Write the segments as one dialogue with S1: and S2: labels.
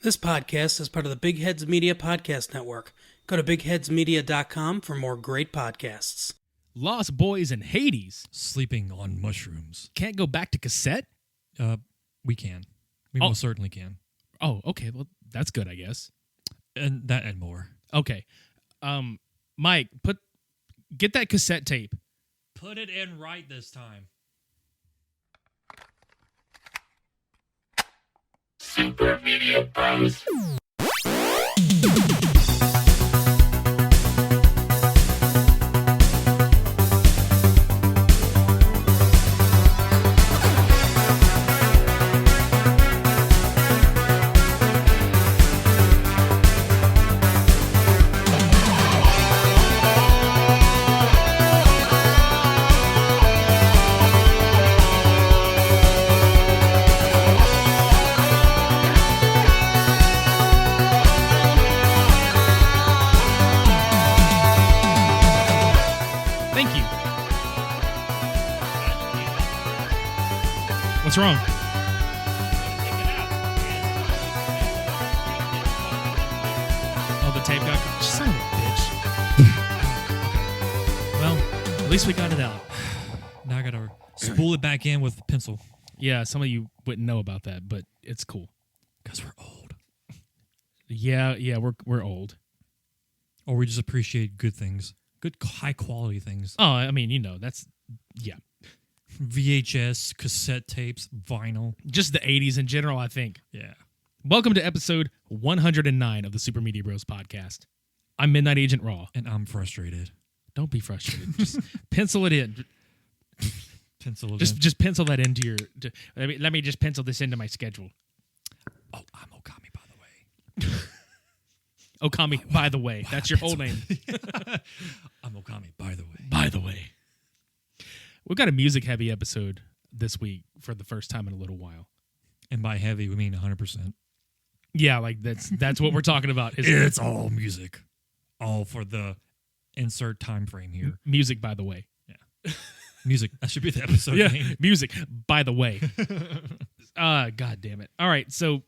S1: This podcast is part of the Big Heads Media Podcast Network. Go to bigheadsmedia.com for more great podcasts.
S2: Lost Boys in Hades.
S3: Sleeping on mushrooms.
S2: Can't go back to cassette?
S3: We can. We most certainly can.
S2: Oh, okay. Well, that's good, I guess.
S3: And that and more.
S2: Okay. Mike, get that cassette tape.
S3: Put it in right this time.
S4: Super Media Bros.
S2: What's wrong? Oh, the tape got... Son of a bitch. Okay. Well, at least we got it out.
S3: Now I gotta spool it back in with a pencil.
S2: Yeah, some of you wouldn't know about that, but it's cool.
S3: Because we're old.
S2: Yeah, we're old.
S3: Or we just appreciate good things. Good, high-quality things.
S2: Oh, I mean, that's... Yeah.
S3: VHS, cassette tapes, vinyl.
S2: Just the 80s in general, I think.
S3: Yeah.
S2: Welcome to episode 109 of the Super Media Bros podcast. I'm Midnight Agent Raw.
S3: And I'm frustrated.
S2: Don't be frustrated. Just pencil it in.
S3: Pencil it in.
S2: Just pencil that into your... Let me just pencil this into my schedule.
S3: Oh, I'm Okami, by the way.
S2: Okami, by the way. That's your whole name.
S3: I'm Okami, by the way.
S2: By the way. We've got a music-heavy episode this week for the first time in a little while.
S3: And by heavy, we mean 100%.
S2: Yeah, like that's what we're talking about.
S3: It's all music. All for the insert time frame here.
S2: Music, by the way.
S3: Yeah. Music. That should be the episode name.
S2: Music, by the way. God damn it. All right, so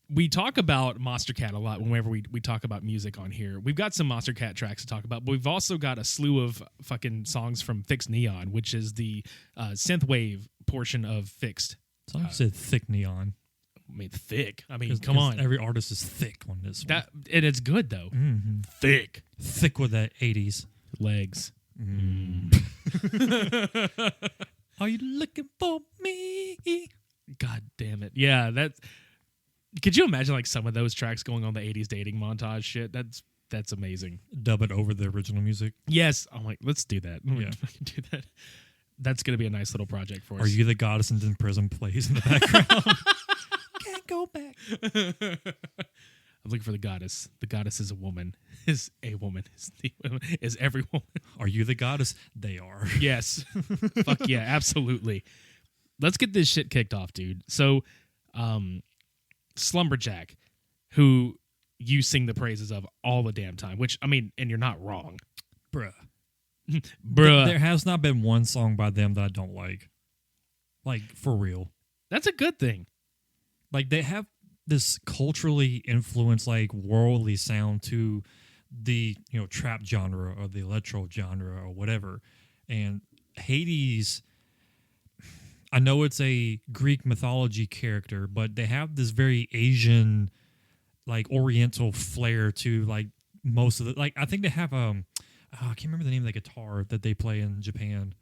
S2: we talk about Monstercat a lot whenever we talk about music on here. We've got some Monstercat tracks to talk about, but we've also got a slew of fucking songs from FiXT NEON, which is the synthwave portion of FiXT.
S3: Someone said thick neon.
S2: I mean, thick. I mean, come on.
S3: Every artist is thick on this one.
S2: And it's good, though.
S3: Mm-hmm.
S2: Thick.
S3: Thick with that 80s.
S2: Legs.
S3: Are you looking for me?
S2: God damn it. Yeah, that's... Could you imagine like some of those tracks going on the 80s dating montage shit? That's amazing.
S3: Dub it over the original music.
S2: Yes. I'm like, let's do that.
S3: Yeah.
S2: Do that. That's going to be a nice little project for us.
S3: Are you the goddess and then PRIZM plays in the background? Can't go back.
S2: I'm looking for the goddess. The goddess is a woman. Is a woman. Is every woman.
S3: Are you the goddess? They are.
S2: Yes. Fuck yeah, absolutely. Let's get this shit kicked off, dude. So, SlumberJack, who you sing the praises of all the damn time, which, I mean, and you're not wrong.
S3: Bruh.
S2: Bruh.
S3: There has not been one song by them that I don't like. Like, for real.
S2: That's a good thing.
S3: Like, they have this culturally influenced, like, worldly sound to the, trap genre or the electro genre or whatever. And Hades... I know it's a Greek mythology character, but they have this very Asian, like Oriental flair to like most of the. Like I think they have I can't remember the name of the guitar that they play in Japan.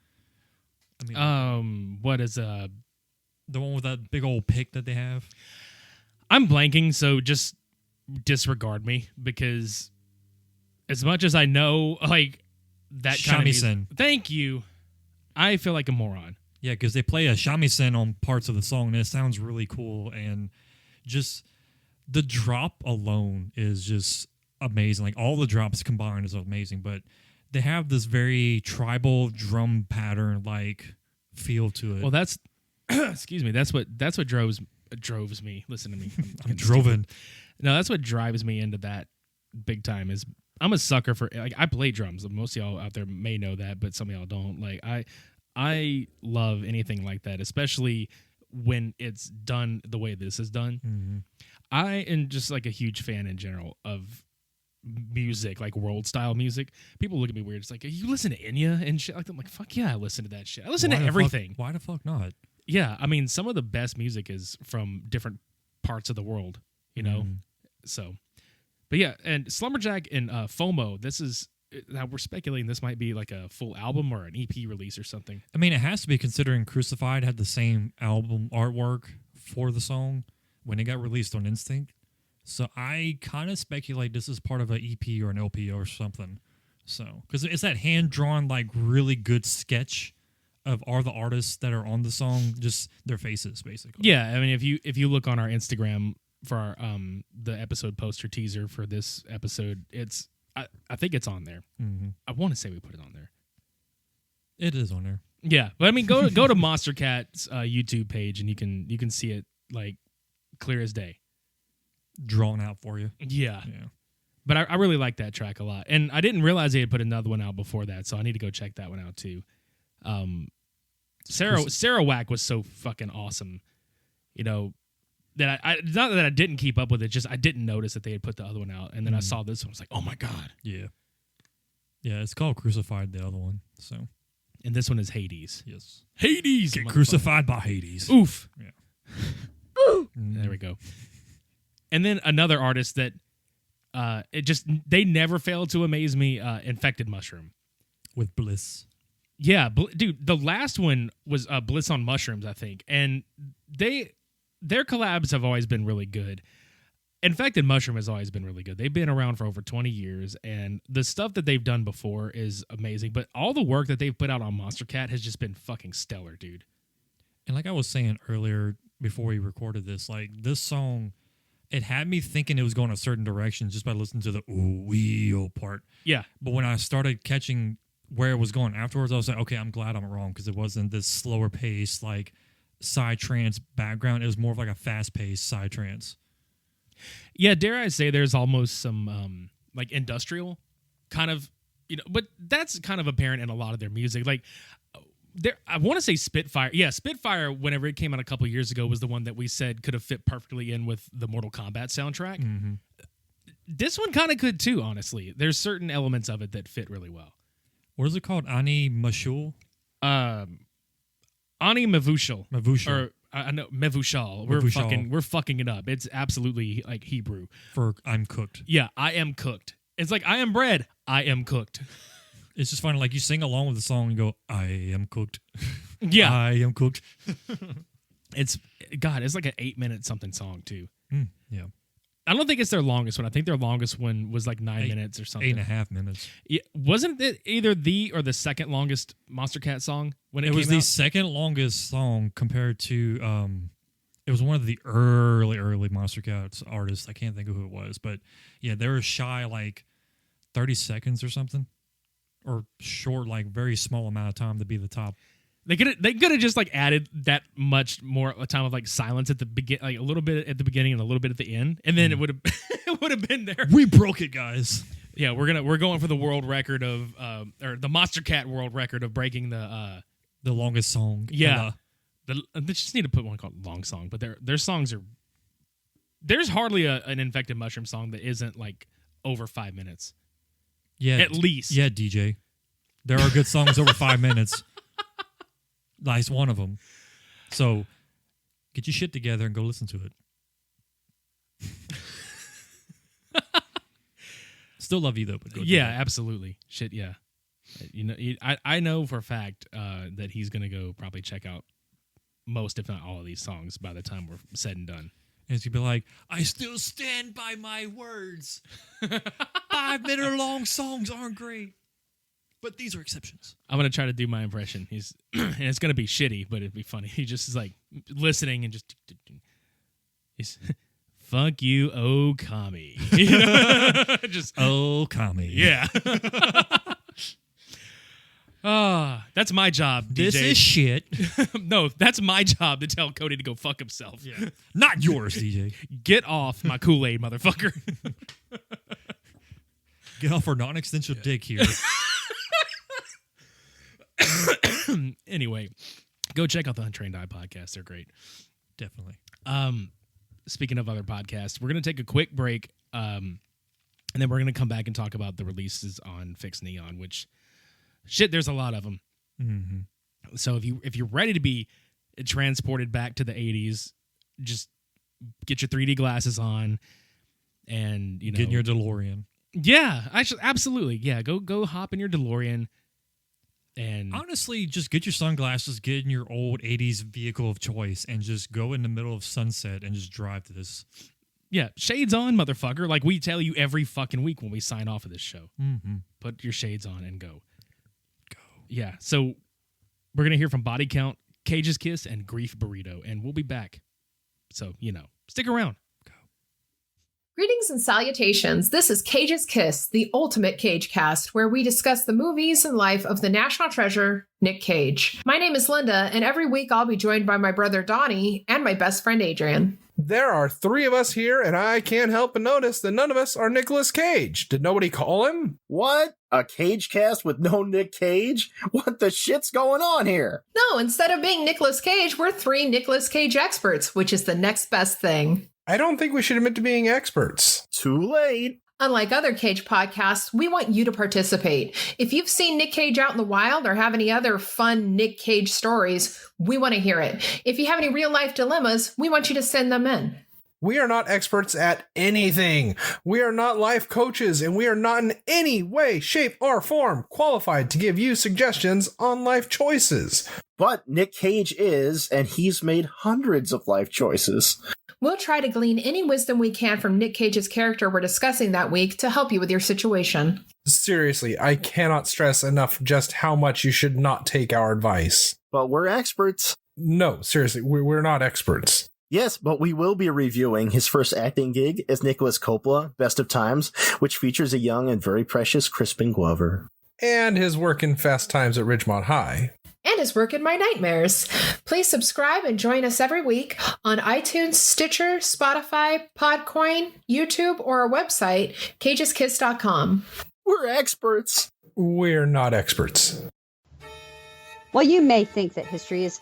S3: I mean,
S2: what is
S3: the one with that big old pick that they have?
S2: I'm blanking, so just disregard me because as much as I know, like that kind of music, thank you. I feel like a moron.
S3: Yeah, because they play a shamisen on parts of the song, and it sounds really cool. And just the drop alone is just amazing. Like, all the drops combined is amazing. But they have this very tribal drum pattern, like, feel to it.
S2: Well, that's... excuse me. That's what droves me. Listen to me.
S3: I'm driven.
S2: No, that's what drives me into that big time is... I'm a sucker for... Like, I play drums. Most of y'all out there may know that, but some of y'all don't. Like, I love anything like that, especially when it's done the way this is done.
S3: Mm-hmm.
S2: I am just like a huge fan in general of music, like world style music. People look at me weird. It's like, you listen to Enya and shit? Like, I'm like, fuck yeah, I listen to that shit. I listen to everything.
S3: Why the fuck not?
S2: Yeah, I mean, some of the best music is from different parts of the world, you know?
S3: Mm.
S2: So, but yeah, and SlumberJack and FOMO, this is, now we're speculating this might be like a full album or an EP release or something.
S3: I mean, it has to be, considering Crucified had the same album artwork for the song when it got released on Instinct. So I kind of speculate this is part of an EP or an LP or something. So, because it's that hand-drawn, like, really good sketch of all the artists that are on the song, just their faces, basically.
S2: Yeah, I mean, if you look on our Instagram for our the episode poster teaser for this episode, it's I think it's on there.
S3: Mm-hmm.
S2: I want to say we put it on there.
S3: It is on there.
S2: Yeah, but I mean, go to Monstercat's YouTube page and you can see it like clear as day.
S3: Drawn out for you.
S2: Yeah.
S3: Yeah.
S2: But I really like that track a lot. And I didn't realize they had put another one out before that, so I need to go check that one out too. Sarawak was so fucking awesome. You know, that I not that I didn't keep up with it, just I didn't notice that they had put the other one out. And then I saw this one, I was like, oh my God.
S3: Yeah. Yeah, it's called Crucified, the other one. So.
S2: And this one is Hades.
S3: Yes.
S2: Hades!
S3: Get crucified by Hades.
S2: Oof.
S3: Yeah.
S2: There we go. And then another artist that they never failed to amaze me, Infected Mushroom.
S3: With Bliss.
S2: Yeah, dude, the last one was Bliss on Mushrooms, I think. And their collabs have always been really good. Infected Mushroom has always been really good. They've been around for over 20 years, and the stuff that they've done before is amazing. But all the work that they've put out on Monstercat has just been fucking stellar, dude.
S3: And like I was saying earlier before we recorded this, like this song, it had me thinking it was going a certain direction just by listening to the ooh-wee part.
S2: Yeah.
S3: But when I started catching where it was going afterwards, I was like, okay, I'm glad I'm wrong, because it wasn't this slower pace, like psytrance background. It was more of like a fast-paced psytrance.
S2: Yeah, dare I say there's almost some like industrial kind of, you know, but that's kind of apparent in a lot of their music. Like I want to say Spitfire. Yeah, Spitfire, whenever it came out a couple years ago, was the one that we said could have fit perfectly in with the Mortal Kombat soundtrack.
S3: Mm-hmm.
S2: This one kind of could too, honestly. There's certain elements of it that fit really well.
S3: What is it called? Ani Mashul?
S2: Ani Mavushal.
S3: Mavushal.
S2: Or I know Mevushal. We're fucking it up. It's absolutely like Hebrew.
S3: For I'm cooked.
S2: Yeah, I am cooked. It's like I am bread. I am cooked.
S3: It's just funny. Like you sing along with the song and go, I am cooked.
S2: Yeah.
S3: I am cooked.
S2: It's like an 8-minute something song too.
S3: Yeah.
S2: I don't think it's their longest one. I think their longest one was like 9 minutes or something.
S3: 8.5 minutes.
S2: Yeah, wasn't it either the or the second longest Monstercat song when it came out?
S3: It was the second longest song compared to, it was one of the early Monstercat artists. I can't think of who it was, but yeah, they were shy like 30 seconds or something, or short, like very small amount of time to be the top.
S2: They could have just like added that much more time of like silence at the begin, like a little bit at the beginning and a little bit at the end, and then it would have been there.
S3: We broke it, guys.
S2: Yeah, we're going for the world record of or the Monstercat world record of breaking the
S3: longest song.
S2: Yeah, they just need to put one called Long Song, but their songs are. There's hardly an Infected Mushroom song that isn't like over 5 minutes.
S3: Yeah,
S2: at least.
S3: Yeah, DJ. There are good songs over 5 minutes. Nice one of them. So get your shit together and go listen to it. Still love you though. But go do
S2: yeah,
S3: it.
S2: absolutely. Shit, yeah. You know, I know for a fact that he's gonna go probably check out most, if not all, of these songs by the time we're said and done.
S3: And it's gonna be like, I still stand by my words. 5-minute long songs aren't great, but these are exceptions.
S2: I'm gonna try to do my impression. And it's gonna be shitty, but it'd be funny. He just is like listening and just he's fuck you, oh commie. You know? Just
S3: oh commie.
S2: Yeah. That's my job, DJ.
S3: This is shit.
S2: No, that's my job to tell Cody to go fuck himself.
S3: Yeah. Not yours, DJ.
S2: Get off my Kool-Aid, motherfucker.
S3: Get off our non-extensive dick here.
S2: Anyway, Go check out the Untrained Eye podcast. They're great.
S3: Definitely.
S2: Speaking of other podcasts, we're going to take a quick break, and then we're going to come back and talk about the releases on FiXT NEON, which, shit, there's a lot of them.
S3: Mm-hmm.
S2: So if you're ready to be transported back to the 80s, just get your 3D glasses on and, you know.
S3: Get in your DeLorean.
S2: Yeah, actually, absolutely. Yeah, go hop in your DeLorean. And
S3: honestly, just get your sunglasses, get in your old 80s vehicle of choice, and just go in the middle of sunset and just drive to this.
S2: Yeah, shades on, motherfucker. Like we tell you every fucking week when we sign off of this show.
S3: Mm-hmm.
S2: Put your shades on and go. Yeah, so we're going to hear from Body Count, Cage's Kiss, and Grief Burrito, and we'll be back. So, stick around.
S5: Greetings and salutations. This is Cage's Kiss, the ultimate Cage cast, where we discuss the movies and life of the national treasure, Nick Cage. My name is Linda, and every week I'll be joined by my brother Donnie and my best friend Adrian.
S6: There are 3 of us here, and I can't help but notice that none of us are Nicolas Cage. Did nobody call him?
S7: What? A Cage cast with no Nick Cage? What the shit's going on here?
S5: No, instead of being Nicolas Cage, we're 3 Nicolas Cage experts, which is the next best thing.
S6: I don't think we should admit to being experts.
S7: Too late.
S5: Unlike other Cage podcasts, we want you to participate. If you've seen Nick Cage out in the wild or have any other fun Nick Cage stories, we want to hear it. If you have any real-life dilemmas, we want you to send them in.
S6: We are not experts at anything. We are not life coaches, and we are not in any way, shape, or form qualified to give you suggestions on life choices.
S7: But Nick Cage is, and he's made hundreds of life choices.
S5: We'll try to glean any wisdom we can from Nick Cage's character we're discussing that week to help you with your situation.
S6: Seriously, I cannot stress enough just how much you should not take our advice.
S7: But we're experts.
S6: No, seriously, we're not experts.
S7: Yes, but we will be reviewing his first acting gig as Nicholas Coppola, Best of Times, which features a young and very precious Crispin Glover.
S6: And his work in Fast Times at Ridgemont High.
S5: And his work in My Nightmares. Please subscribe and join us every week on iTunes, Stitcher, Spotify, Podcoin, YouTube, or our website, cageskiss.com.
S7: We're experts.
S6: We're not experts.
S8: While you may think that history is,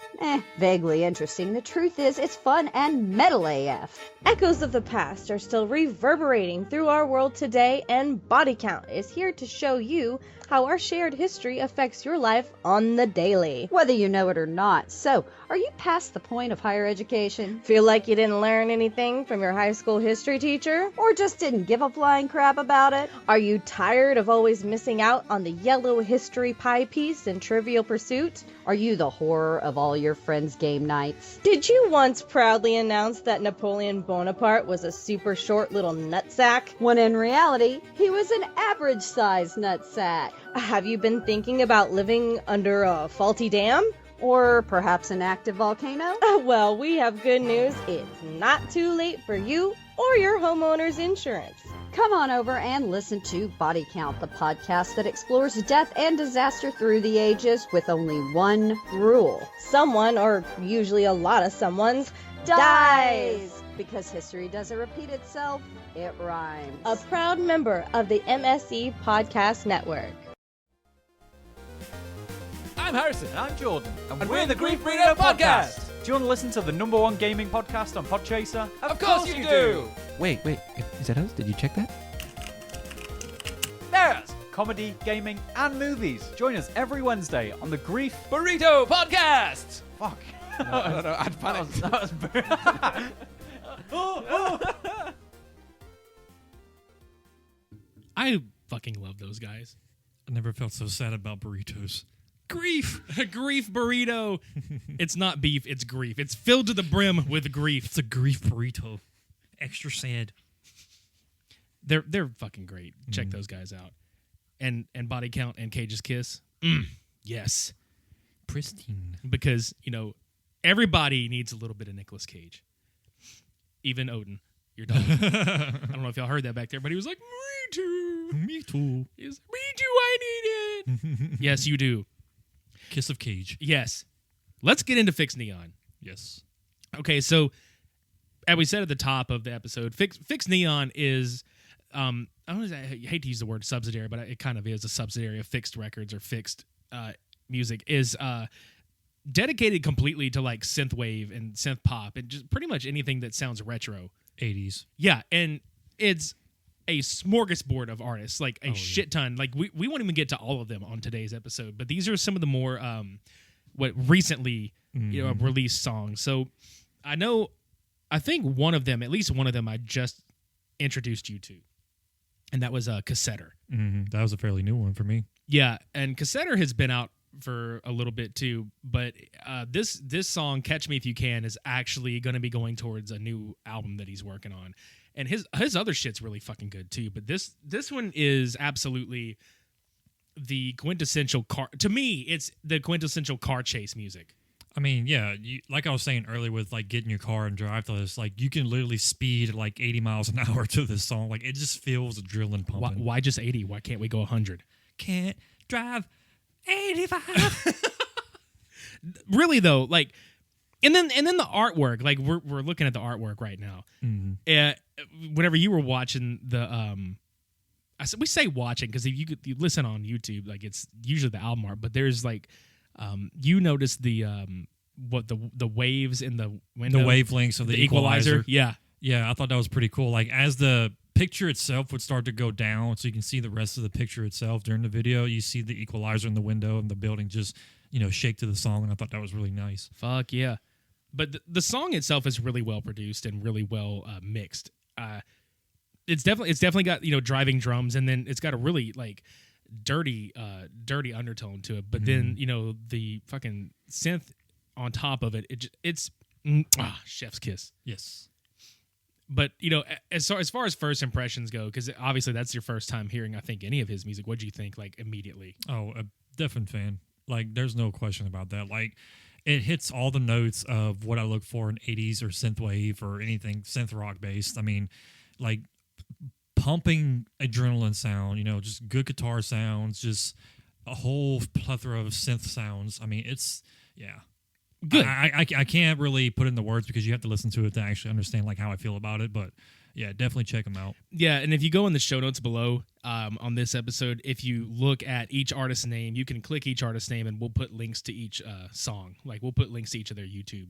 S8: vaguely interesting, the truth is it's fun and metal AF.
S9: Echoes of the past are still reverberating through our world today, and Body Count is here to show you how our shared history affects your life on the daily.
S8: Whether you know it or not. So, are you past the point of higher education?
S9: Feel like you didn't learn anything from your high school history teacher?
S8: Or just didn't give a flying crap about it?
S9: Are you tired of always missing out on the yellow history pie piece in Trivial Pursuit?
S8: Are you the horror of all your friends' game nights?
S9: Did you once proudly announce that Napoleon Bonaparte was a super short little nutsack?
S8: When in reality, he was an average-sized nutsack.
S9: Have you been thinking about living under a faulty dam?
S8: Or perhaps an active volcano?
S9: Well, we have good news. It's not too late for you or your homeowner's insurance.
S8: Come on over and listen to Body Count, the podcast that explores death and disaster through the ages with only one rule.
S9: Someone, or usually a lot of someones,
S8: dies! Because history doesn't repeat itself, it rhymes.
S9: A proud member of the MSE Podcast Network.
S10: I'm Harrison. And I'm Jordan. And we're the Grief Burrito Podcast.
S11: Do you want to listen to the #1 gaming podcast on Podchaser?
S10: Of course you do.
S12: Wait. Is that us? Did you check that?
S11: Yes. Comedy, gaming, and movies. Join us every Wednesday on the Grief
S10: Burrito Podcast.
S11: Fuck.
S10: No, I'd panic.
S11: That was
S2: I fucking love those guys.
S3: I never felt so sad about burritos.
S2: Grief! Grief burrito! It's not beef, it's grief. It's filled to the brim with grief.
S3: It's a grief burrito. Extra sad.
S2: They're fucking great. Check those guys out. And Body Count and Cage's Kiss. Yes.
S3: Pristine.
S2: Because, everybody needs a little bit of Nicolas Cage. Even Odin, your dog. I don't know if y'all heard that back there, but he was like, me too.
S3: Me too.
S2: He was like, me too, I need it. Yes, you do.
S3: Kiss of Cage.
S2: Yes. Let's get into FiXT NEON.
S3: Yes.
S2: Okay, so as we said at the top of the episode, FiXT NEON is, I hate to use the word subsidiary, but it kind of is a subsidiary of FiXT Records or FiXT Music, is dedicated completely to like synthwave and synth pop and just pretty much anything that sounds retro.
S3: 80s.
S2: Yeah, and it's a smorgasbord of artists, like a shit ton. Like we won't even get to all of them on today's episode, but these are some of the more what recently released songs. So I think one of them, at least one of them, I just introduced you to, and that was Cassetter.
S3: That was a fairly new one for me.
S2: Yeah, and Cassetter has been out for a little bit too, but this song, Catch Me If You Can, is actually going to be going towards a new album that he's working on. And his other shit's really fucking good too, but this one is absolutely the quintessential car. To me, it's the quintessential car chase music.
S3: I mean, yeah, like I was saying earlier with like getting your car and drive to this, like you can literally speed at like 80 miles an hour to this song. Like it just feels adrenaline pumping.
S2: Why just 80? Why can't we go 100?
S3: Can't drive 85.
S2: Really though, like, and then the artwork. Like we're looking at the artwork right now. Whenever you were watching the we say watching because if you listen on YouTube, like it's usually the album art, but there's like you notice the waves in the window,
S3: the wavelengths of the equalizer.
S2: Yeah,
S3: I thought that was pretty cool. Like as the picture itself would start to go down, so you can see the rest of the picture itself during the video. You see the equalizer in the window and the building just shake to the song, and I thought that was really nice.
S2: Fuck yeah. But the song itself is really well produced and really well mixed. It's definitely got driving drums, and then it's got a really like dirty undertone to it. But then the fucking synth on top of it, it's chef's kiss.
S3: Yes.
S2: But as far as first impressions go, because obviously that's your first time hearing, I think, any of his music. What do you think, like immediately?
S3: Oh, a definite fan. Like, there's no question about that. Like, it hits all the notes of what I look for in 80s or synthwave or anything synth rock based. I mean, like pumping adrenaline sound, just good guitar sounds, just a whole plethora of synth sounds. I mean, it's good. I can't really put in the words because you have to listen to it to actually understand like how I feel about it. But yeah, definitely check them out.
S2: Yeah, and if you go in the show notes below on this episode, if you look at each artist's name, you can click each artist's name, and we'll put links to each song. Like we'll put links to each of their YouTube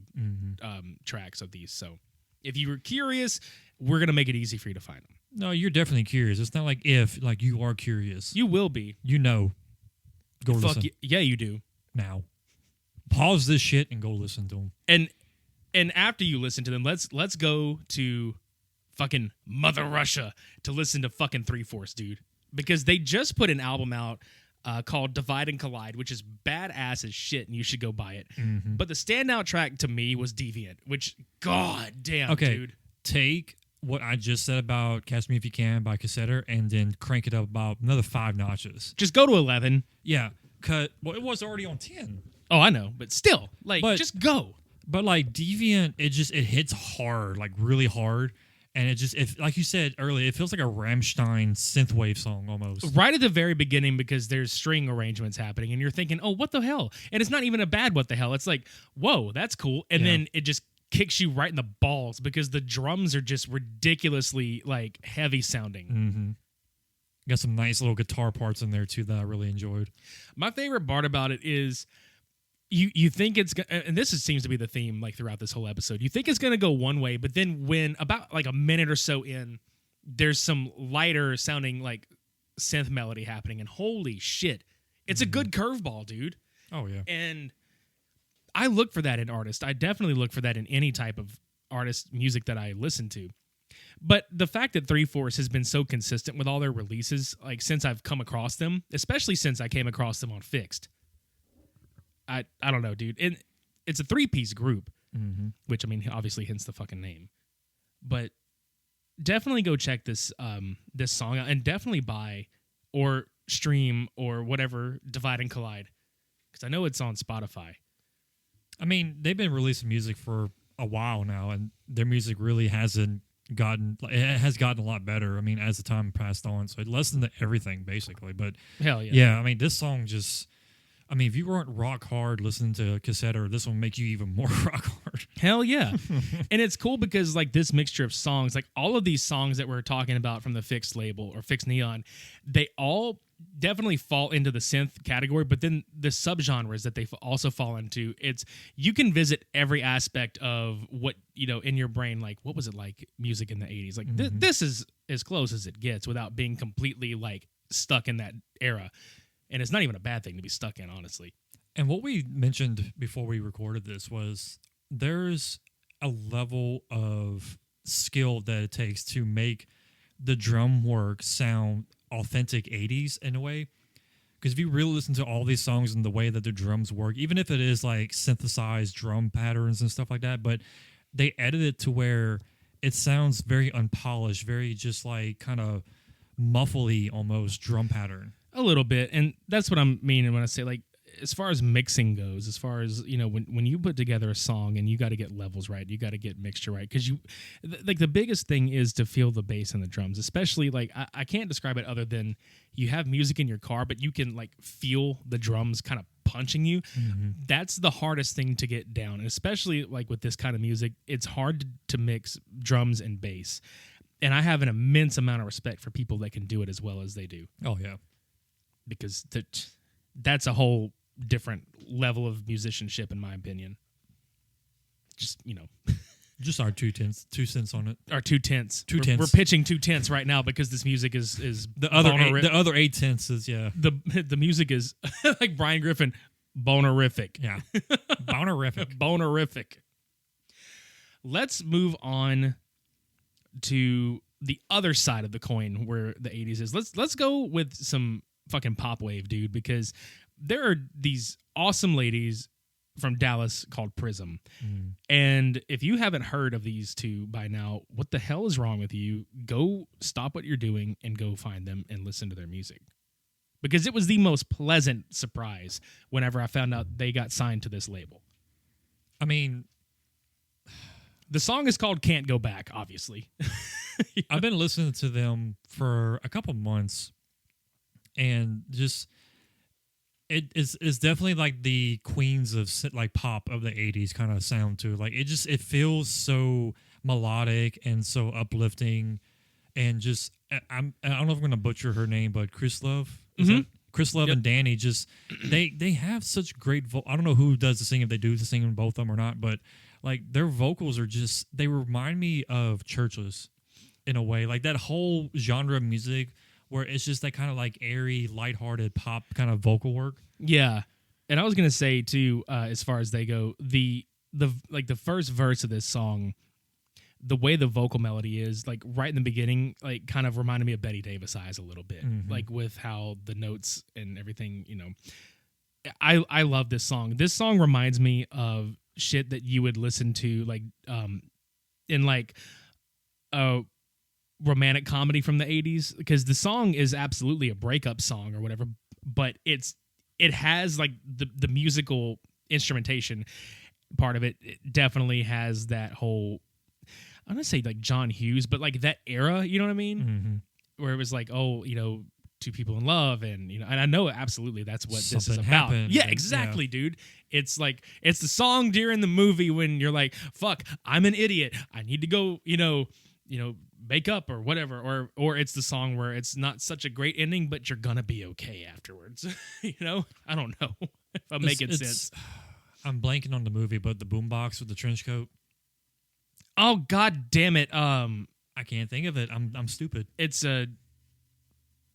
S2: tracks of these. So if you were curious, we're gonna make it easy for you to find them.
S3: No, you're definitely curious. It's not like you are curious.
S2: You will be.
S3: Go listen.
S2: Yeah, you do.
S3: Now, pause this shit and go listen to them.
S2: And after you listen to them, let's go to fucking Mother Russia to listen to fucking 3/4, dude, because they just put an album out called Divide and Collide, which is badass as shit, and you should go buy it. But the standout track to me was Deviant, which god damn, dude.
S3: Take what I just said about Catch Me If You Can by Cassetter and then crank it up about another 5 notches.
S2: Just go to 11.
S3: Yeah, it was already on 10.
S2: Oh, I know, but still, just go.
S3: But like Deviant, it hits hard, like really hard. And it like you said earlier, it feels like a Rammstein synthwave song almost.
S2: Right at the very beginning, because there's string arrangements happening, and you're thinking, oh, what the hell? And it's not even a bad what the hell. It's like, whoa, that's cool. And then it just kicks you right in the balls because the drums are just ridiculously like heavy sounding.
S3: Got some nice little guitar parts in there too that I really enjoyed.
S2: My favorite part about it is you think it's, and this seems to be the theme like throughout this whole episode, you think it's going to go one way, but then when about like a minute or so in, there's some lighter sounding like synth melody happening, and holy shit, it's a good curveball, dude.
S3: Oh yeah.
S2: And I look for that in artists. I definitely look for that in any type of artist music that I listen to. But the fact that 3/4 has been so consistent with all their releases, like since I've come across them, especially since I came across them on FiXT, I don't know, dude. It's a 3-piece group, which I mean, obviously, hence the fucking name. But definitely go check this this song out, and definitely buy or stream or whatever Divide and Collide, because I know it's on Spotify.
S3: I mean, they've been releasing music for a while now, and their music really has gotten a lot better. I mean, as the time passed on, so it listened to everything basically. But
S2: hell yeah,
S3: yeah. I mean, this song just I mean, if you weren't rock hard listening to Cassetter, this will make you even more rock hard.
S2: Hell yeah. And it's cool because like this mixture of songs, like all of these songs that we're talking about from the FiXT label or FiXT Neon, they all definitely fall into the synth category, but then the subgenres that they also fall into, it's you can visit every aspect of what, you know, in your brain, like what was it like music in the 80s? Like this is as close as it gets without being completely like stuck in that era. And it's not even a bad thing to be stuck in, honestly.
S3: And what we mentioned before we recorded this was there's a level of skill that it takes to make the drum work sound authentic 80s in a way. Because if you really listen to all these songs and the way that the drums work, even if it is like synthesized drum patterns and stuff like that, but they edit it to where it sounds very unpolished, very just like kind of muffly almost drum pattern.
S2: A little bit. And that's what I'm meaning when I say, like, as far as mixing goes, as far as, you know, when you put together a song and you got to get levels right, you got to get mixture right. Because like the biggest thing is to feel the bass and the drums, especially like I can't describe it other than you have music in your car, but you can like feel the drums kind of punching you. Mm-hmm. That's the hardest thing to get down. And especially like with this kind of music, it's hard to mix drums and bass. And I have an immense amount of respect for people that can do it as well as they do.
S3: Oh, yeah.
S2: Because that's a whole different level of musicianship, in my opinion. Just, you know.
S3: Just our 2 cents on it.
S2: Our 2 tenths.
S3: 2 tenths.
S2: We're pitching 2 tenths right now because this music is
S3: the other 8 tenths is, yeah.
S2: The music is, like Brian Griffin, bonerific.
S3: Yeah. Bonerific.
S2: Bonerific. Let's move on to the other side of the coin where the 80s is. Let's go with some fucking pop wave, dude, because there are these awesome ladies from Dallas called PRIZM. And if you haven't heard of these two by now, what the hell is wrong with you? Go stop what you're doing and go find them and listen to their music. Because it was the most pleasant surprise whenever I found out they got signed to this label.
S3: I mean,
S2: the song is called Can't Go Back, obviously.
S3: Yeah. I've been listening to them for a couple months. And just it's definitely like the queens of like pop of the 80s kind of sound to it. Like it feels so melodic and so uplifting, and just I don't know if I'm gonna butcher her name, but Chris Love, Chris Love and Danny, just they have such great I don't know who does the singing, if they do the singing, both of them or not, but like their vocals are just, they remind me of Churches in a way, like that whole genre of music where it's just that kind of like airy, lighthearted pop kind of vocal work.
S2: Yeah. And I was going to say too, as far as they go, the first verse of this song, the way the vocal melody is, like right in the beginning, like kind of reminded me of Betty Davis Eyes a little bit, like with how the notes and everything, you know. I love this song. This song reminds me of shit that you would listen to like in like a romantic comedy from the 80s, because the song is absolutely a breakup song or whatever, but it has like the musical instrumentation part of it. It definitely has that whole, I'm gonna say like John Hughes, but like that era, you know what I mean? Where it was like, oh, you know, two people in love, and you know, and I know absolutely that's what this is about. Yeah, exactly, dude. It's like it's the song during the movie when you're like, fuck, I'm an idiot, I need to go, you know, make up or whatever, or it's the song where it's not such a great ending, but you're gonna be okay afterwards. You know, I don't know if I'm making sense.
S3: I'm blanking on the movie, but the boombox with the trench coat.
S2: Oh God damn it!
S3: I can't think of it. I'm stupid.
S2: It's a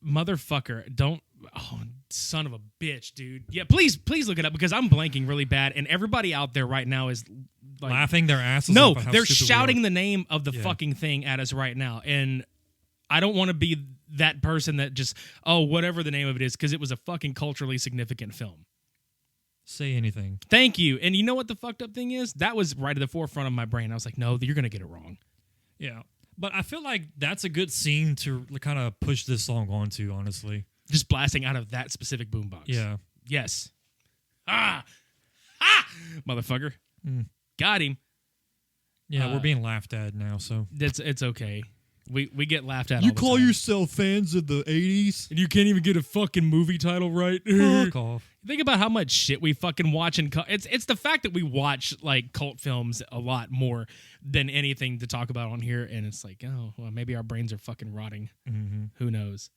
S2: motherfucker. Don't. Oh, son of a bitch, dude. Yeah, please look it up, because I'm blanking really bad, and everybody out there right now is like,
S3: laughing their asses
S2: off.
S3: No,
S2: they're shouting the name of the fucking thing at us right now, and I don't want to be that person that just, oh, whatever the name of it is, because it was a fucking culturally significant film.
S3: Say anything.
S2: Thank you. And you know what the fucked up thing is? That was right at the forefront of my brain. I was like, no, you're gonna get it wrong.
S3: Yeah, but I feel like that's a good scene to kind of push this song onto, honestly.
S2: Just blasting out of that specific boombox.
S3: Yeah.
S2: Yes. Motherfucker. Got him.
S3: Yeah, we're being laughed at now, so
S2: it's okay. We get laughed at.
S3: You
S2: all the
S3: call
S2: time.
S3: yourself fans of the 80s?
S2: And you can't even get a fucking movie title right.
S3: Fuck off.
S2: Think about how much shit we fucking watch and it's the fact that we watch like cult films a lot more than anything to talk about on here, and it's like, oh, well, maybe our brains are fucking rotting.
S3: Mm-hmm.
S2: Who knows?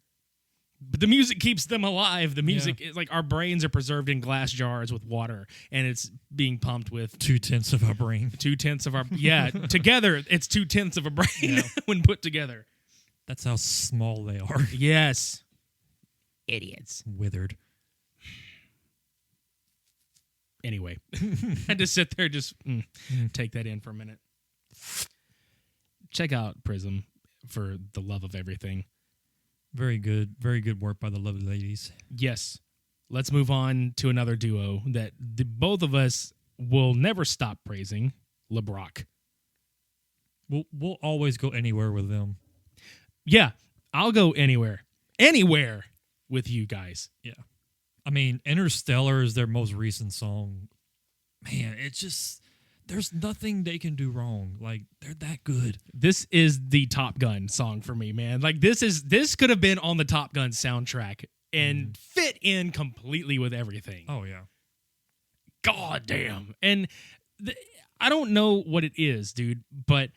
S2: But the music keeps them alive. The music is like our brains are preserved in glass jars with water, and it's being pumped with
S3: 2/10 of our brain.
S2: 2/10 of our together it's 2/10 of a brain when put together.
S3: That's how small they are.
S2: Yes, idiots.
S3: Withered.
S2: Anyway, I had to sit there just take that in for a minute. Check out PRIZM for the love of everything.
S3: Very good work by the lovely ladies.
S2: Yes. Let's move on to another duo that both of us will never stop praising, LeBrock.
S3: We'll always go anywhere with them.
S2: Yeah, I'll go anywhere with you guys.
S3: Yeah. I mean, Interstellar is their most recent song. Man, it's just, there's nothing they can do wrong. Like, they're that good.
S2: This is the Top Gun song for me, man. Like, this could have been on the Top Gun soundtrack and fit in completely with everything.
S3: Oh, yeah.
S2: God damn. And I don't know what it is, dude, but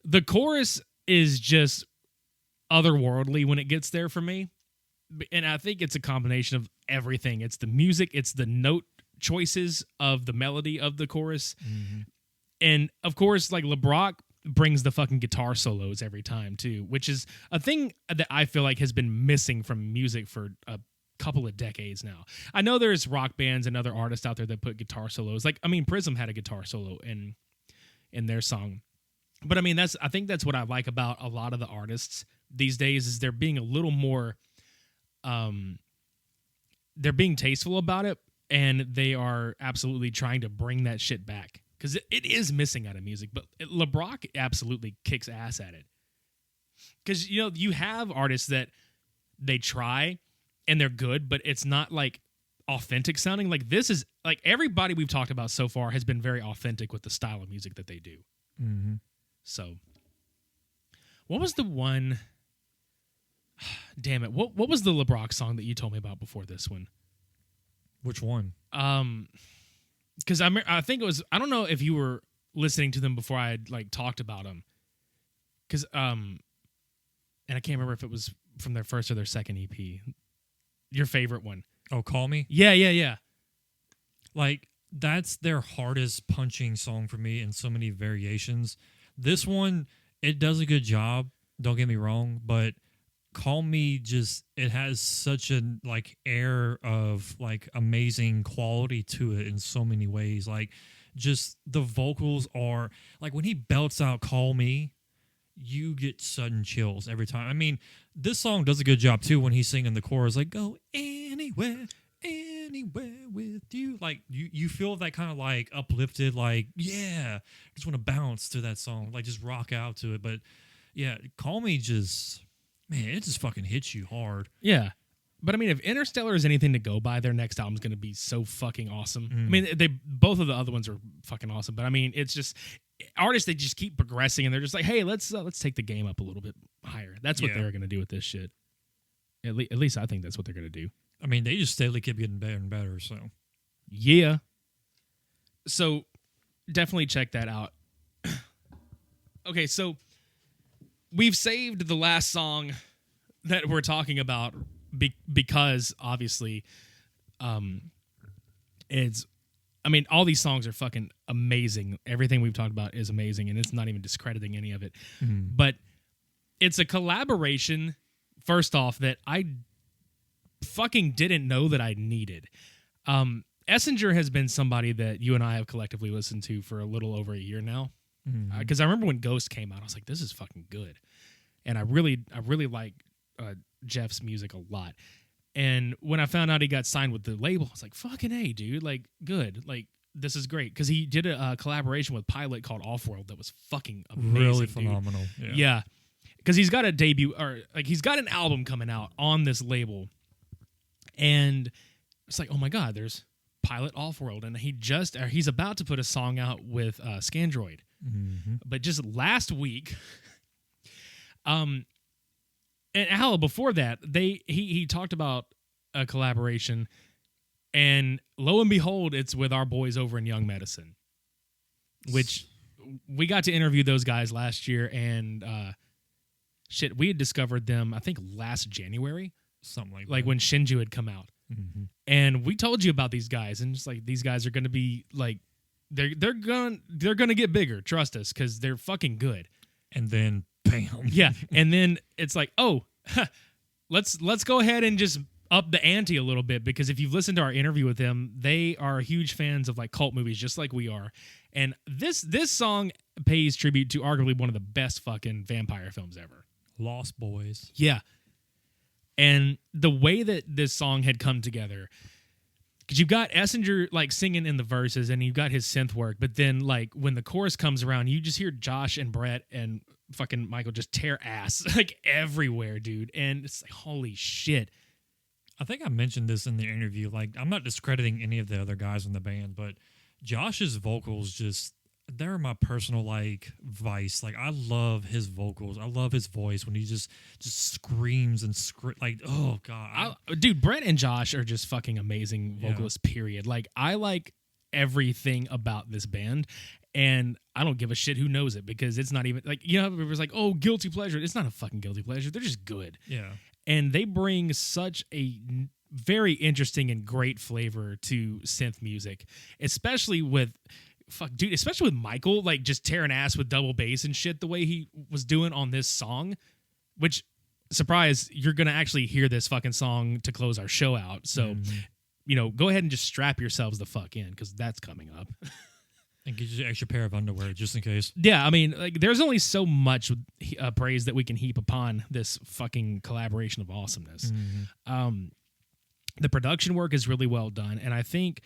S2: the chorus is just otherworldly when it gets there for me. And I think it's a combination of everything. It's the music, it's the note choices of the melody of the chorus. Mm-hmm. And of course, like LeBrock brings the fucking guitar solos every time too, which is a thing that I feel like has been missing from music for a couple of decades now. I know there's rock bands and other artists out there that put guitar solos. Like, I mean, PRIZM had a guitar solo in their song. But I mean, I think that's what I like about a lot of the artists these days is they're being a little more they're being tasteful about it, and they are absolutely trying to bring that shit back because it is missing out of music. But LeBrock absolutely kicks ass at it because you have artists that they try and they're good, but it's not like authentic sounding. Like this is like everybody we've talked about so far has been very authentic with the style of music that they do.
S3: Mm-hmm.
S2: So, what was the one? Damn it! What was the LeBrock song that you told me about before this one?
S3: Which one?
S2: Because I think it was. I don't know if you were listening to them before I had like talked about them. Because and I can't remember if it was from their first or their second EP. Your favorite one?
S3: Oh, Call Me?
S2: Yeah.
S3: Like that's their hardest punching song for me in so many variations. This one, it does a good job. Don't get me wrong, but Call Me it has such a like air of like amazing quality to it in so many ways. Like just the vocals are like when he belts out Call Me, you get sudden chills every time. I mean, this song does a good job too when he's singing the chorus like go anywhere with you. Like you feel that kind of like uplifted, like yeah, just want to bounce to that song, like just rock out to it. But yeah, Call Me man, it just fucking hits you hard.
S2: Yeah. But I mean, if Interstellar is anything to go by, their next album's going to be so fucking awesome. I mean, both of the other ones are fucking awesome, but I mean, it's just artists, they just keep progressing and they're just like, hey, let's take the game up a little bit higher. That's what they're going to do with this shit. At least I think that's what they're going to do.
S3: I mean, they just steadily keep getting better and better, so.
S2: Yeah. So definitely check that out. Okay, so we've saved the last song that we're talking about because obviously it's, I mean, all these songs are fucking amazing. Everything we've talked about is amazing, and it's not even discrediting any of it. Mm-hmm. But it's a collaboration, first off, that I fucking didn't know that I needed. Essenger has been somebody that you and I have collectively listened to for a little over a year now. Because I remember when Ghost came out, I was like, this is fucking good. And I really like Jeff's music a lot. And when I found out he got signed with the label, I was like, fucking A, dude. Like, good. Like, this is great. Because he did a collaboration with Pilot called Offworld that was fucking amazing.
S3: Really phenomenal.
S2: Yeah. Because he's got a debut, or like he's got an album coming out on this label. And it's like, oh my God, there's Pilot Offworld. And he's about to put a song out with Scandroid. Mm-hmm. But just last week, And hell, before that, he talked about a collaboration, and lo and behold, it's with our boys over in Young Medicine, which we got to interview those guys last year, and we had discovered them, I think, last January,
S3: something like
S2: that. When Shinju had come out.
S3: Mm-hmm.
S2: And we told you about these guys, and just like these guys are going to be like they're going to get bigger, trust us, cuz they're fucking good.
S3: And then bam.
S2: Yeah, and then it's like, "Oh, let's go ahead and just up the ante a little bit, because if you've listened to our interview with them, they are huge fans of like cult movies just like we are. And this song pays tribute to arguably one of the best fucking vampire films ever.
S3: Lost Boys.
S2: Yeah. And the way that this song had come together, because you've got Essenger like singing in the verses and you've got his synth work, but then like when the chorus comes around, you just hear Josh and Brett and fucking Michael just tear ass like everywhere, dude. And it's like, holy shit.
S3: I think I mentioned this in the interview. Like, I'm not discrediting any of the other guys in the band, but Josh's vocals they're my personal like vice. Like, I love his vocals. I love his voice when he just screams and like, oh god,
S2: dude. Brett and Josh are just fucking amazing vocalists. Yeah. Period. Like, I like everything about this band, and I don't give a shit who knows it, because it's not even like, you know, it was like, oh, guilty pleasure. It's not a fucking guilty pleasure. They're just good.
S3: Yeah,
S2: and they bring such a very interesting and great flavor to synth music, especially with. Especially with Michael, like just tearing ass with double bass and shit the way he was doing on this song, which, surprise, you're going to actually hear this fucking song to close our show out. So, you know, go ahead and just strap yourselves the fuck in, because that's coming up.
S3: And get you an extra pair of underwear just in case.
S2: Yeah, I mean, like, there's only so much praise that we can heap upon this fucking collaboration of awesomeness.
S3: Mm-hmm.
S2: The production work is really well done, and I think...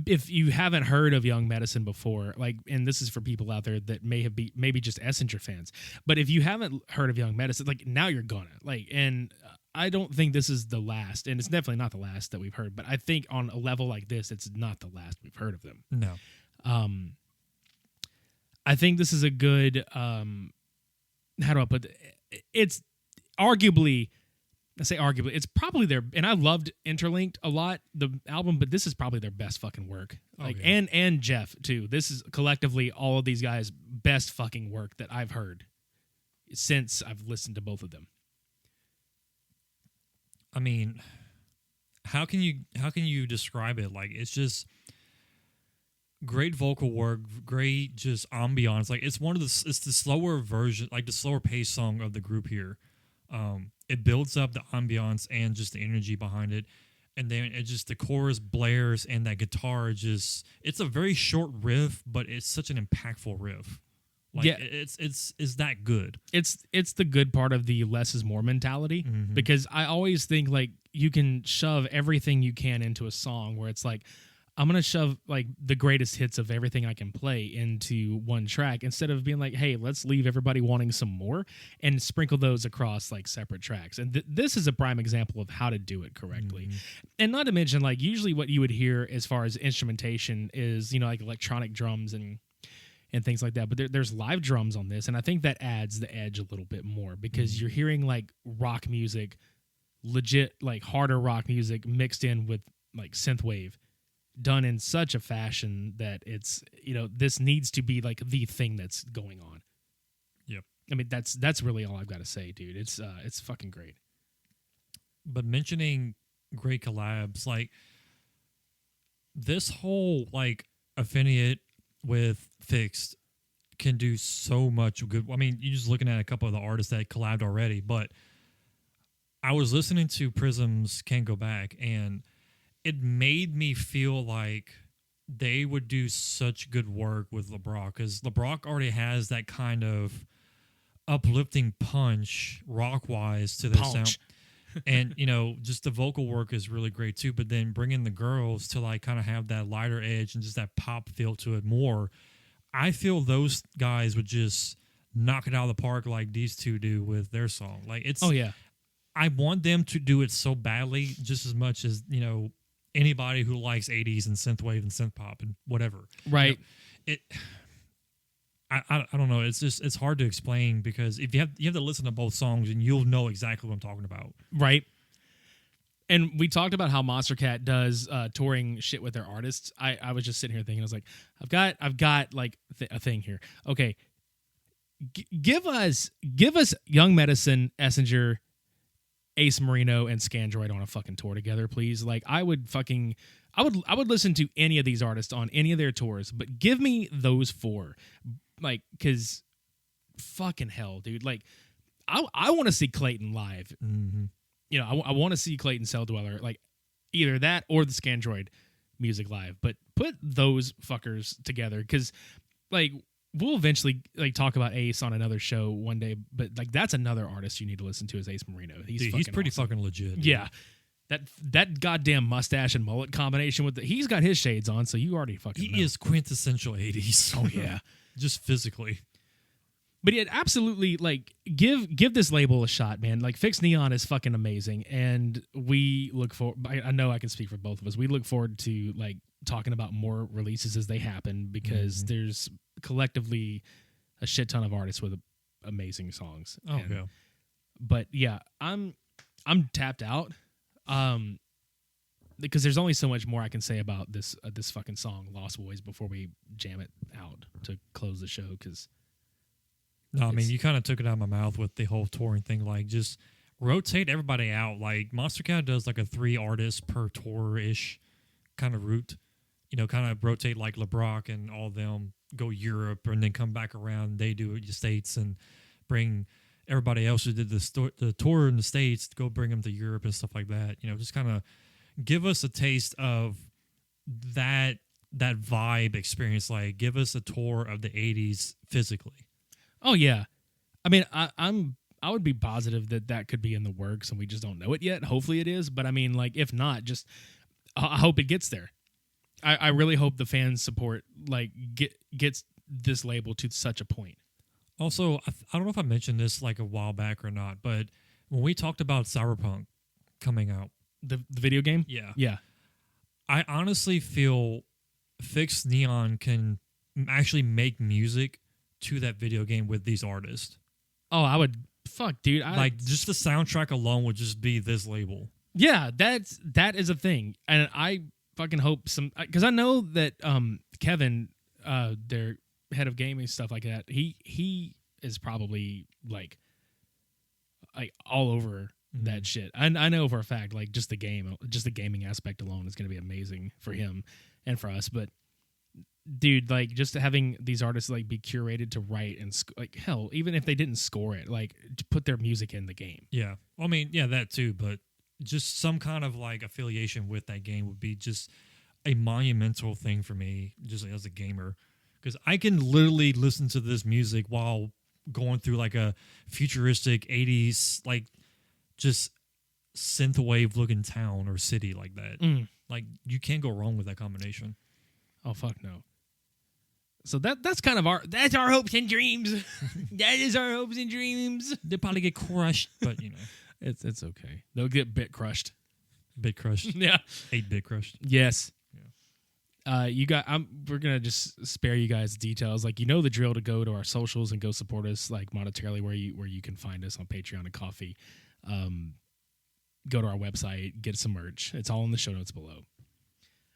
S2: if you haven't heard of Young Medicine before, like, and this is for people out there that maybe just Essenger fans, but if you haven't heard of Young Medicine, like, now you're gonna like, and I don't think this is the last, and it's definitely not the last that we've heard, but I think on a level like this, it's not the last we've heard of them.
S3: No.
S2: I think this is a good, how do I put it? It's arguably, I say arguably, it's probably their, and I loved Interlinked a lot, the album, but this is probably their best fucking work. Like, and Jeff too. This is collectively all of these guys' best fucking work that I've heard since I've listened to both of them.
S3: I mean, how can you describe it? Like, it's just great vocal work, great just ambiance. Like, it's the slower version, like the slower pace song of the group here. It builds up the ambiance and just the energy behind it, and then it just, the chorus blares and that guitar it's a very short riff, but it's such an impactful riff. Like, yeah, it's that good.
S2: It's the good part of the less is more mentality, because I always think like you can shove everything you can into a song where it's like, I'm going to shove like the greatest hits of everything I can play into one track, instead of being like, hey, let's leave everybody wanting some more and sprinkle those across like separate tracks. And this is a prime example of how to do it correctly. And not to mention, like, usually what you would hear as far as instrumentation is, you know, like electronic drums and things like that. But there's live drums on this, and I think that adds the edge a little bit more, because you're hearing like rock music, legit like harder rock music mixed in with like synthwave, done in such a fashion that it's, you know, this needs to be like the thing that's going on.
S3: Yep.
S2: I mean, that's really all I've got to say, dude. It's fucking great.
S3: But mentioning great collabs, like this whole like affiliate with FiXT can do so much good. I mean, you're just looking at a couple of the artists that collabed already, but I was listening to PRIZM's Can't Go Back, and it made me feel like they would do such good work with LeBrock, because LeBrock already has that kind of uplifting punch rock-wise to their sound. And, you know, just the vocal work is really great too, but then bringing the girls to like kind of have that lighter edge and just that pop feel to it more, I feel those guys would just knock it out of the park like these two do with their song. Like, it's...
S2: Oh, yeah.
S3: I want them to do it so badly, just as much as, you know, anybody who likes 80s and synthwave and synth pop and whatever.
S2: Right.
S3: You know, I don't know. It's hard to explain because if you have to listen to both songs and you'll know exactly what I'm talking about.
S2: Right. And we talked about how Monstercat does touring shit with their artists. I was just sitting here thinking, I was like, I've got like a thing here. Okay, give us Young Medicine, Essenger, Ace Marino, and Scandroid on a fucking tour together, please. Like, I would listen to any of these artists on any of their tours, but give me those four, like, because fucking hell, dude. Like, I want to see Clayton live.
S3: Mm-hmm.
S2: You know, I want to see Clayton Cell Dweller, like either that or the Scandroid music live. But put those fuckers together, because like we'll eventually like talk about Ace on another show one day. But like that's another artist you need to listen to is Ace Marino.
S3: He's pretty
S2: awesome.
S3: fucking legit. Dude.
S2: Yeah, that goddamn mustache and mullet combination with he's got his shades on, so you already fucking know.
S3: He is quintessential 80s.
S2: Oh yeah,
S3: just physically.
S2: But it absolutely, like, give this label a shot, man. Like, FiXT NEON is fucking amazing, and we look forward. I know I can speak for both of us. We look forward to like talking about more releases as they happen, because there's collectively a shit ton of artists with amazing songs.
S3: Oh yeah.
S2: But yeah, I'm tapped out, because there's only so much more I can say about this fucking song, Lost Boys, before we jam it out to close the show, because.
S3: No, I mean, you kind of took it out of my mouth with the whole touring thing. Like, just rotate everybody out. Like, Monstercat does like a 3 artists per tour-ish kind of route. You know, kind of rotate like LeBrock and all of them, go Europe, and then come back around. They do it the States and bring everybody else who did the tour in the States to go bring them to Europe and stuff like that. You know, just kind of give us a taste of that vibe experience. Like, give us a tour of the 80s physically.
S2: Oh yeah, I mean, I would be positive that could be in the works, and we just don't know it yet. Hopefully it is, but I mean, like, if not, just I hope it gets there. I really hope the fans support like gets this label to such a point.
S3: Also, I don't know if I mentioned this like a while back or not, but when we talked about Cyberpunk coming out,
S2: the video game,
S3: yeah, I honestly feel FiXT NEON can actually make music to that video game with these artists.
S2: Oh, I would dude.
S3: Like, just the soundtrack alone would just be this label.
S2: Yeah, that is a thing, and I fucking hope because I know that Kevin, their head of gaming, stuff like that, he is probably like all over that shit. I know for a fact, like, just the gaming aspect alone is going to be amazing for him and for us, but. Dude, like, just having these artists like be curated to write and like, hell, even if they didn't score it, like, to put their music in the game.
S3: Yeah, well, I mean, yeah, that too, but just some kind of like affiliation with that game would be just a monumental thing for me, just as a gamer, because I can literally listen to this music while going through like a futuristic 80s, like, just synthwave looking town or city like that. Like, you can't go wrong with that combination.
S2: Oh fuck no. So that's kind of our hopes and dreams. That is our hopes and dreams.
S3: They'll probably get crushed, but you know,
S2: it's okay. They'll get bit crushed.
S3: Bit crushed.
S2: Yeah.
S3: 8-bit crushed.
S2: Yes.
S3: Yeah.
S2: We're gonna just spare you guys details. Like, you know the drill to go to our socials and go support us, like, monetarily, where you can find us on Patreon and Coffee. Go to our website, get some merch. It's all in the show notes below.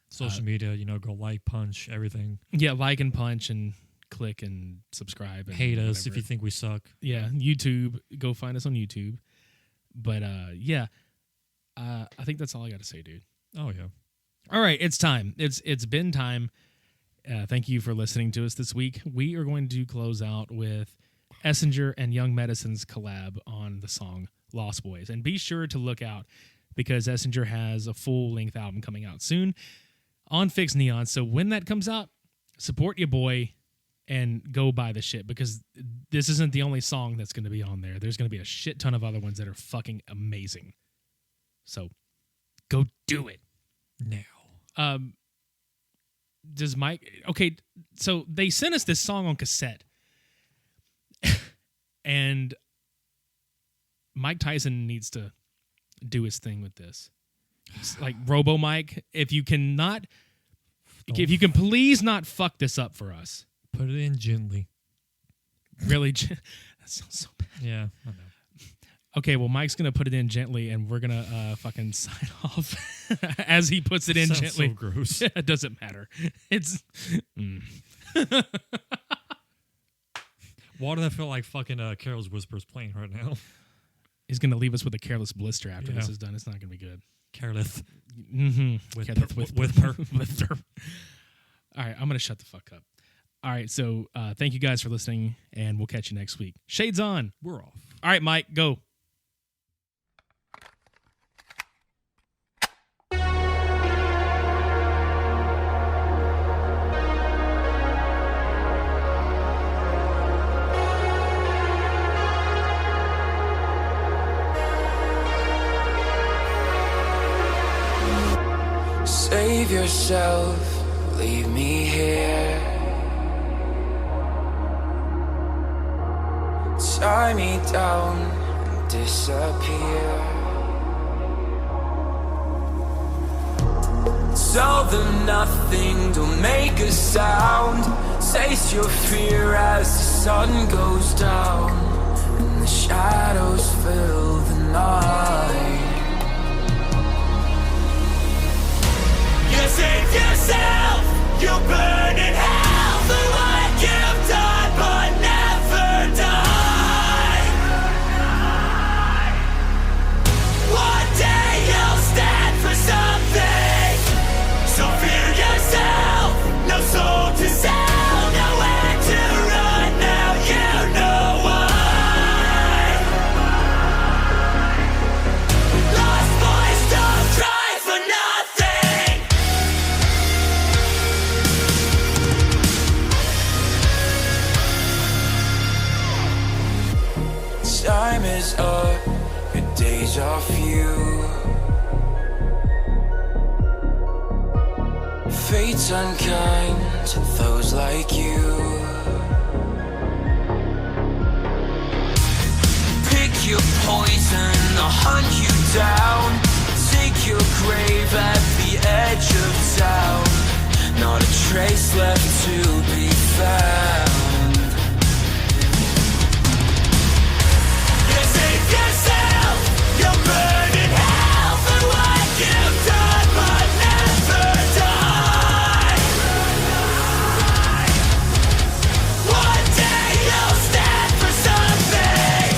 S3: Social media, you know, go like, punch, everything.
S2: Yeah, like and punch and click and subscribe. And
S3: hate us
S2: whatever.
S3: if you think we suck.
S2: Yeah, YouTube. Go find us on YouTube. But yeah, I think that's all I got to say, dude.
S3: Oh yeah.
S2: All right, it's time. It's been time. Thank you for listening to us this week. We are going to close out with Essenger and Young Medicine's collab on the song Lost Boys, and be sure to look out because Essenger has a full-length album coming out soon on FiXT NEON. So when that comes out, support your boy and go buy the shit, because this isn't the only song that's going to be on there. There's going to be a shit ton of other ones that are fucking amazing. So go do it
S3: now.
S2: Does Mike... Okay, so they sent us this song on cassette. And Mike Tyson needs to do his thing with this. It's like, Robo Mike, if you can please not fuck this up for us.
S3: Put it in gently.
S2: Really? That sounds so bad.
S3: Yeah, I know.
S2: Okay, well, Mike's going to put it in gently, and we're going to fucking sign off as he puts it in
S3: Sounds
S2: gently.
S3: so gross.
S2: It doesn't matter. It's...
S3: Why do I feel like fucking Carol's Whispers playing right now?
S2: He's going to leave us with a careless blister after
S3: Yeah.
S2: this is done. It's not going to be good.
S3: Careless.
S2: Mm-hmm.
S3: With
S2: her. With her. All right, I'm going to shut the fuck up. All right, so thank you guys for listening, and we'll catch you next week. Shades on.
S3: We're off.
S2: All right, Mike, go.
S13: Save yourself, leave me here. Tie me down and disappear. Tell them nothing, don't make a sound. Taste your fear as the sun goes down and the shadows fill the night. You save yourself, you'll burn in hell for what you've done but never die. One day you'll stand for something, so fear yourself, no soul to sell, nowhere to run, now you know why. Lost boys don't cry for nothing. Time is up, your days are few. Fate's unkind to those like you. Pick your poison, I'll hunt you down. Take your grave at the edge of town. Not a trace left to be found. You save yourself, you'll burn in hell for what you've done but never die. One day you'll stand for something,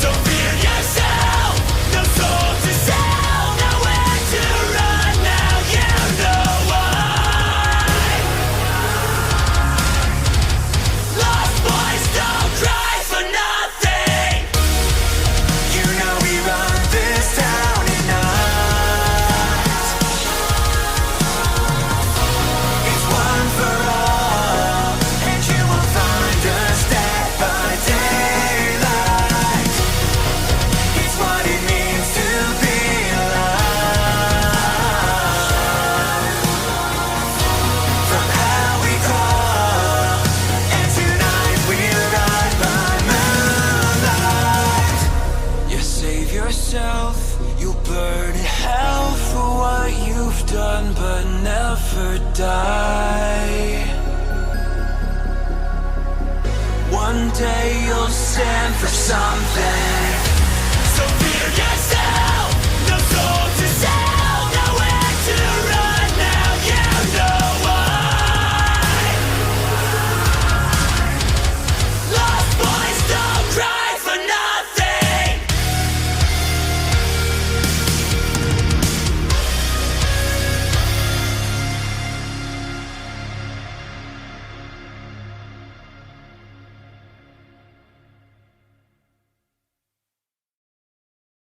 S13: so fear yourself, no soul to sell, nowhere to run, now you know why. Lost boys don't cry for nothing. You know we run this town at night. It's one for all, and you will find us dead by daylight. It's what it means to be alive. From hell we crawl, and tonight we'll ride by moonlight. You save yourself, you'll burn in hell for what you've done but never die. One day you'll stand for something, so fear yourself.